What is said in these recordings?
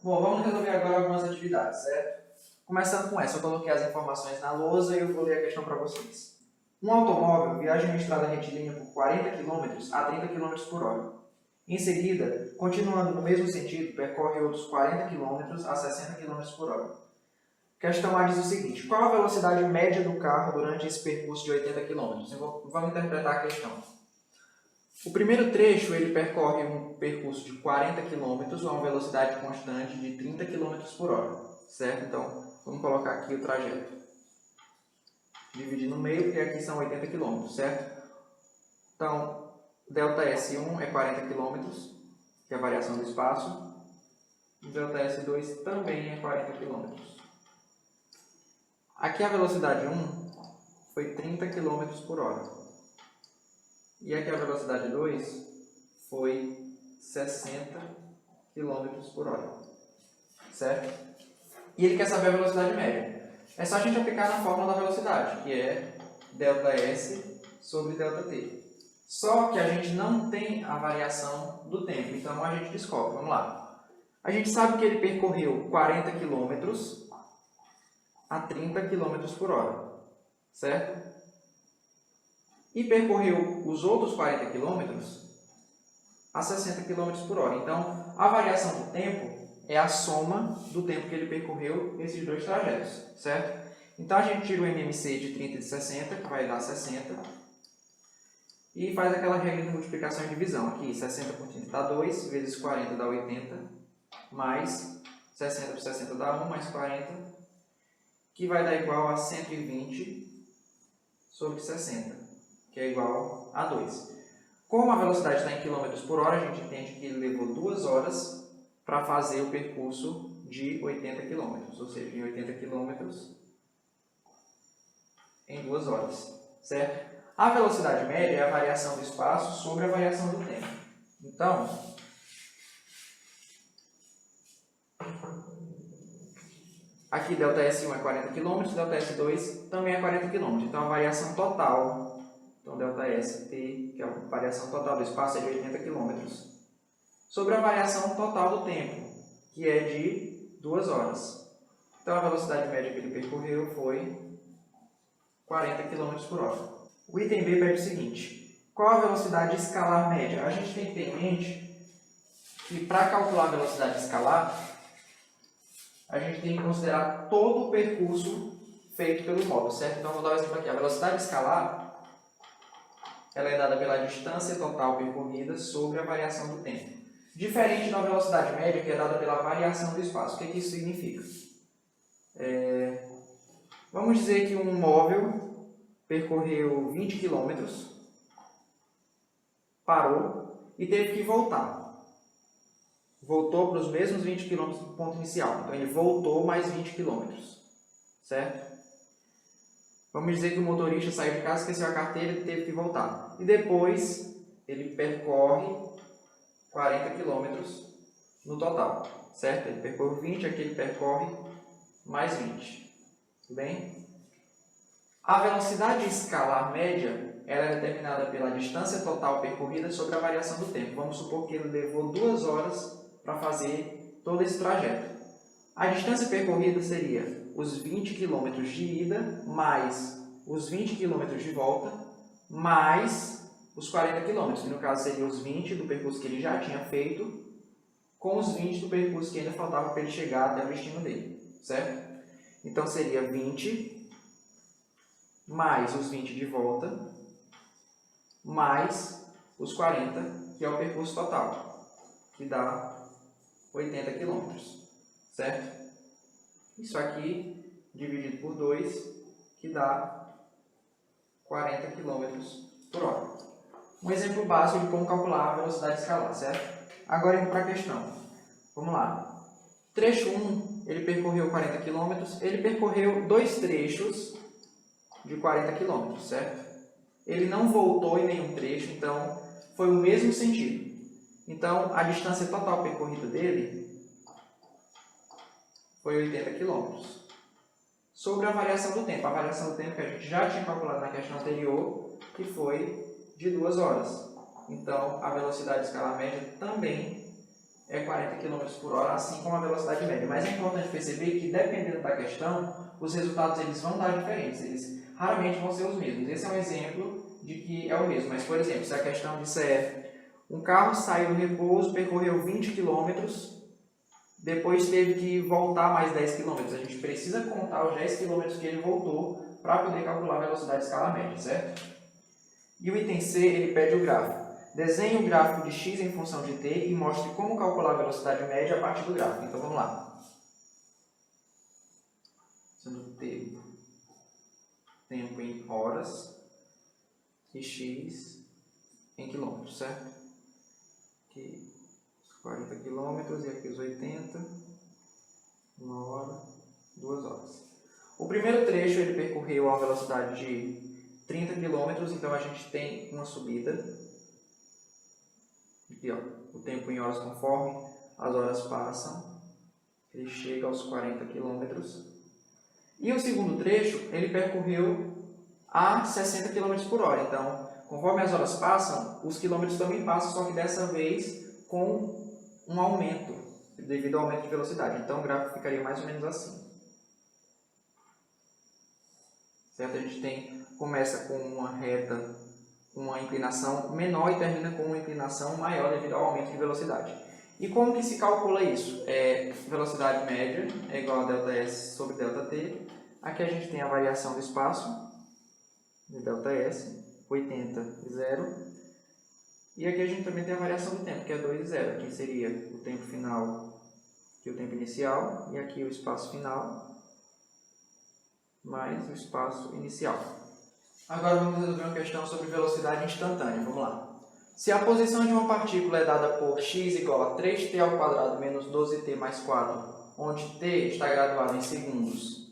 Bom, vamos resolver agora algumas atividades, certo? Começando com essa, eu coloquei as informações na lousa e eu vou ler a questão para vocês. Um automóvel viaja em uma estrada retilínea por 40 km a 30 km por hora. Em seguida, continuando no mesmo sentido, percorre outros 40 km a 60 km por hora. Questão A diz o seguinte: qual a velocidade média do carro durante esse percurso de 80 km? Vamos interpretar a questão. O primeiro trecho ele percorre um percurso de 40 km a uma velocidade constante de 30 km por hora, certo? Então, vamos colocar aqui o trajeto. Dividir no meio, porque aqui são 80 km, certo? Então, ΔS1 é 40 km, que é a variação do espaço. ΔS2 também é 40 km. Aqui a velocidade 1 foi 30 km por hora. E aqui a velocidade 2 foi 60 km por hora, certo? E ele quer saber a velocidade média. É só a gente aplicar na fórmula da velocidade, que é ΔS sobre ΔT. Só que a gente não tem a variação do tempo, então a gente descobre. Vamos lá. A gente sabe que ele percorreu 40 km a 30 km por hora, certo? E percorreu os outros 40 km a 60 km por hora. Então, a variação do tempo é a soma do tempo que ele percorreu esses dois trajetos, certo? Então, a gente tira o MMC de 30 e de 60, que vai dar 60, e faz aquela regra de multiplicação e divisão. Aqui, 60 por 30 dá 2, vezes 40 dá 80, mais 60 por 60 dá 1, mais 40, que vai dar igual a 120 sobre 60. Que é igual a 2. Como a velocidade está em km por hora, a gente entende que ele levou 2 horas para fazer o percurso de 80 km, ou seja, em 80 km em 2 horas, certo? A velocidade média é a variação do espaço sobre a variação do tempo. Então, aqui ΔS1 é 40 km, ΔS2 também é 40 km, então a variação total... Então, ΔST, que é a variação total do espaço, é de 80 km. Sobre a variação total do tempo, que é de 2 horas. Então, a velocidade média que ele percorreu foi 40 km por hora. O item B pede o seguinte: qual a velocidade escalar média? A gente tem que ter em mente que, para calcular a velocidade escalar, a gente tem que considerar todo o percurso feito pelo módulo, certo? Então, vou dar um exemplo aqui. A velocidade escalar ela é dada pela distância total percorrida sobre a variação do tempo. Diferente da velocidade média, que é dada pela variação do espaço. O que isso significa? Vamos dizer que um móvel percorreu 20 km, parou e teve que voltar. Voltou para os mesmos 20 km do ponto inicial. Então, ele voltou mais 20 km, certo? Vamos dizer que o motorista saiu de casa, esqueceu a carteira e teve que voltar. E depois ele percorre 40 km no total, certo? Ele percorre 20, aqui ele percorre mais 20. Tudo bem? A velocidade escalar média ela é determinada pela distância total percorrida sobre a variação do tempo. Vamos supor que ele levou 2 horas para fazer todo esse trajeto. A distância percorrida seria os 20 km de ida, mais os 20 km de volta, mais os 40 km, que no caso seriam os 20 do percurso que ele já tinha feito, com os 20 do percurso que ainda faltava para ele chegar até o destino dele, certo? Então seria 20 mais os 20 de volta, mais os 40, que é o percurso total, que dá 80 km, certo? Isso aqui dividido por 2, que dá 40 km por hora. Um exemplo básico de como calcular a velocidade escalar, certo? Agora indo para a questão. Vamos lá. Trecho 1, ele percorreu 40 km, ele percorreu 2 trechos de 40 km, certo? Ele não voltou em nenhum trecho, então foi o mesmo sentido. Então, a distância total percorrida dele foi 80 km. Sobre a variação do tempo. A variação do tempo que a gente já tinha calculado na questão anterior, que foi de 2 horas. Então, a velocidade escalar média também é 40 40 km por hora, assim como a velocidade média. Mas é importante perceber que, dependendo da questão, os resultados eles vão dar diferentes, eles raramente vão ser os mesmos. Esse é um exemplo de que é o mesmo, mas, por exemplo, se a questão disser um carro saiu do repouso, percorreu 20 km, depois teve que voltar mais 10 km. A gente precisa contar os 10 km que ele voltou para poder calcular a velocidade de escala média, certo? E o item C, ele pede o gráfico. Desenhe o gráfico de x em função de t e mostre como calcular a velocidade média a partir do gráfico. Então, vamos lá. Sendo tempo em horas e x em quilômetros, certo? Aqui os 40 km e aqui os 80, 1 hora, 2 horas. O primeiro trecho ele percorreu a uma velocidade de 30 km, então a gente tem uma subida. Aqui, ó, o tempo em horas conforme as horas passam, ele chega aos 40 km. E o segundo trecho, ele percorreu a 60 km por hora. Então, conforme as horas passam, os quilômetros também passam, só que dessa vez com um aumento, devido ao aumento de velocidade. Então, o gráfico ficaria mais ou menos assim. Certo? A gente começa com uma reta, uma inclinação menor e termina com uma inclinação maior devido ao aumento de velocidade. E como que se calcula isso? Velocidade média é igual a ΔS sobre ΔT. Aqui a gente tem a variação do espaço, de ΔS, 80 e 0. E aqui a gente também tem a variação do tempo, que é 2 e 0. Aqui seria o tempo final e o tempo inicial, e aqui o espaço final mais o espaço inicial. Agora vamos resolver uma questão sobre velocidade instantânea. Vamos lá. Se a posição de uma partícula é dada por x igual a 3t ao quadrado menos 12t mais 4, onde t está graduado em segundos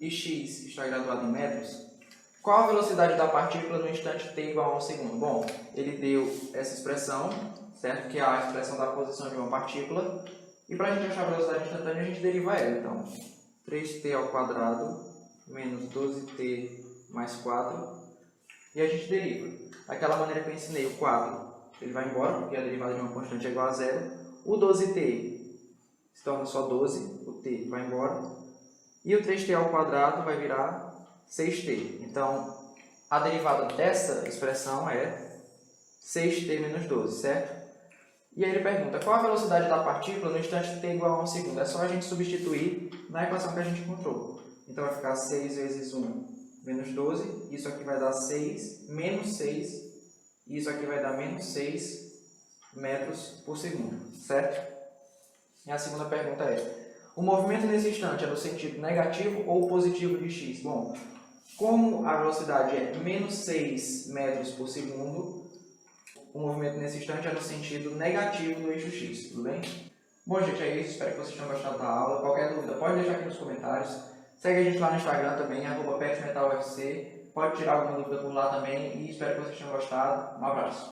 e x está graduado em metros, qual a velocidade da partícula no instante t igual a 1 segundo? Bom, ele deu essa expressão, certo? Que é a expressão da posição de uma partícula. E para a gente achar a velocidade instantânea, a gente deriva ela. Então, 3t ao quadrado menos 12t mais 4. E a gente deriva. Daquela maneira que eu ensinei, o 4 ele vai embora, porque a derivada de uma constante é igual a zero. O 12t se torna só 12, o t vai embora. E o 3t ao quadrado vai virar 6t. Então, a derivada dessa expressão é 6t menos 12, certo? E aí ele pergunta, qual a velocidade da partícula no instante t igual a 1 segundo? É só a gente substituir na equação que a gente encontrou. Então, vai ficar 6 vezes 1 menos 12. Isso aqui vai dar 6 menos 6. E isso aqui vai dar menos 6 metros por segundo, certo? E a segunda pergunta é, o movimento nesse instante é no sentido negativo ou positivo de x? Bom, como a velocidade é menos 6 metros por segundo, o movimento nesse instante é no sentido negativo do eixo x, tudo bem? Bom, gente, é isso. Espero que vocês tenham gostado da aula. Qualquer dúvida, pode deixar aqui nos comentários. Segue a gente lá no Instagram também, @PetMetalUFC. Pode tirar alguma dúvida por lá também. E espero que vocês tenham gostado. Um abraço.